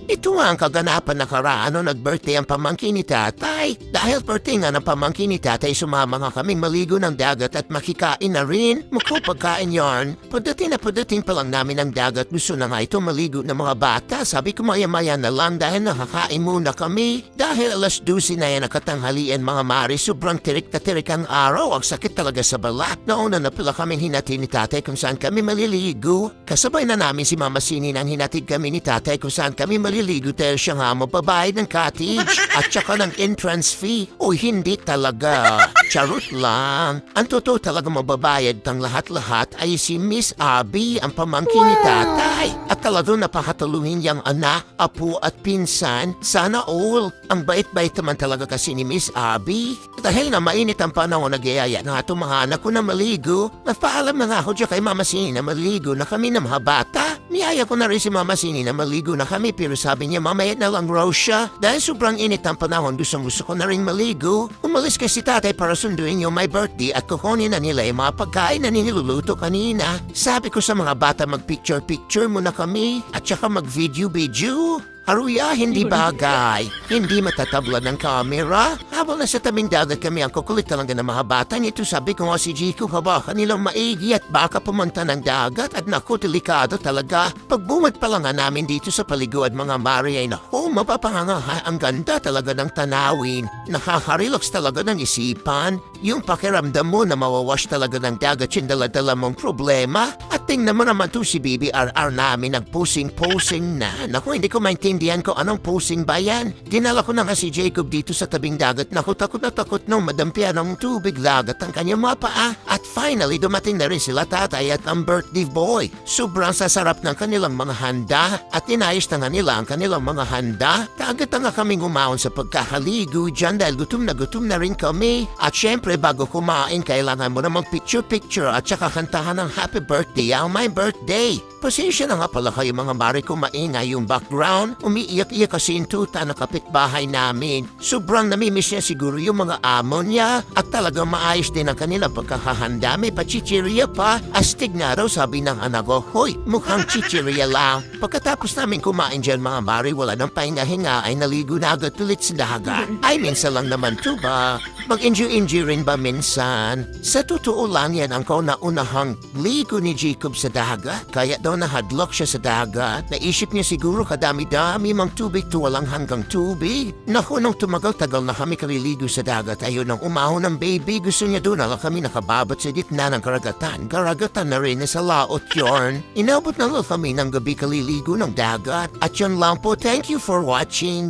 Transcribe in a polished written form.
Ito nga ang kaganapan nakaraan nung nag-birthday ang pamangkin ni tatay. Dahil birthday nga ng pamangkin ni tatay, sumama nga kaming maligo ng dagat at makikain na rin. Mukhang pagkain yarn. Padating pa lang namin ang dagat. Gusto na nga ito maligo ng mga bata. Sabi ko maya-maya na lang dahil nakakain muna kami. Dahil alas 12 na yan nakatanghalian mga mari, sobrang tirik na tirik ang araw. Ang sakit talaga sa balat. Nauna na pala kami hinati ni tatay kung saan kami maliligo. Kasabay na namin si Mama Sini nang hinatid kami ni tatay kung saan kami maliligo dahil siya nga mababayad ng cottage at saka ng entrance fee. O hindi talaga. Charot lang. Ang totoo talaga mababayad ng lahat-lahat ay si Miss Abby, ang pamangkin ni tatay. At talagang napakataluhin niyang anak, apo at pinsan. Sana all. Ang bait-bait naman talaga kasi ni Miss Abby. Dahil na mainit ang panahon, nagyayaya na itong mga anak ko na maligo. Nagpaalam na nga ako dyan kay Mama Sini na maligo na kami ng mga bata. Niyaya ko na rin si Mama Sini na maligo na kami pero sabi niya mamaya na lang raw siya. Dahil sobrang init ang panahon, gusto ko na rin maligo. Umalis kasi tatay para sunduin yung my birthday at kukunin na nila yung mga pagkain na niluluto kanina. Sabi ko sa mga bata mag-picture-picture muna kami at saka mag-video-video. Haruya, hindi bagay. Hindi matatabla ng camera. Habang nasa tabing dagat kami, ang kukulit talaga ng mga bata nito. Sabi ko nga si Jico, haba kanilang maigi at baka pumunta ng dagat. At naku, delikado talaga. Pagbumat pa lang nga namin dito sa paliguan mga mari ay naku, mapapanganga. Ang ganda talaga ng tanawin. Nakaka-relax talaga ng isipan. Yung pakiramdam mo na mawawash talaga ng dagat yung dala-dala mong problema. At tingnan mo naman to si BBRR namin nag-posing-posing na. Naku, hindi ko maintindihan ko anong posing ba yan. Dinala ko na nga si Jacob dito sa tabing dagat. Naku, takot na takot nung madampian ng tubig lagat ang kanyang mga paa. At finally, dumating na rin sila tatay at ang birthday boy. Sobrang sasarap ng kanilang mga handa at inayos na nga nila ang kanilang mga handa. Kaagad na nga kaming umahon sa pagkakaligo dyan dahil gutom na rin kami. At syempre, bago kumain, kailangan mo na mag-picture-picture at saka kantahan ng happy birthday ang my birthday. Pasensya na nga pala kayo mga mari kung maingay yung background. Umiiyak-iyak kasi yung tuta na kapitbahay namin. Sobrang namimiss niya siguro yung mga amo niya at talagang maayos din ang kanilang pagkakahanda. May pachichirya pa. Astig nga raw sabi ng anak ko, hoy, mukhang chichirya lang. Pagkatapos namin kumain dyan mga mari, wala nang pahinga-hinga ay naligo na agad ulit sa dagat. Ay, minsan lang naman to ba? Mag-enjoy rin ba minsan? Sa totoo lang yan ang kauna-unahang ligo ni Jacob sa dagat. Kaya daw nahadlock siya sa dagat. Naisip niya siguro kadami-dami mang tubig to walang hanggang tubig. Naku, nung tumagal-tagal na kami kaliligo sa dagat, ayun ang umahon ng baby. Gusto niya doon na kami nakababat sa gitna ng karagatan. Karagatan na rin sa laot yorn. Inabot na lang kami ng gabi kaliligo ng dagat. At yun lang po, thank you for watching.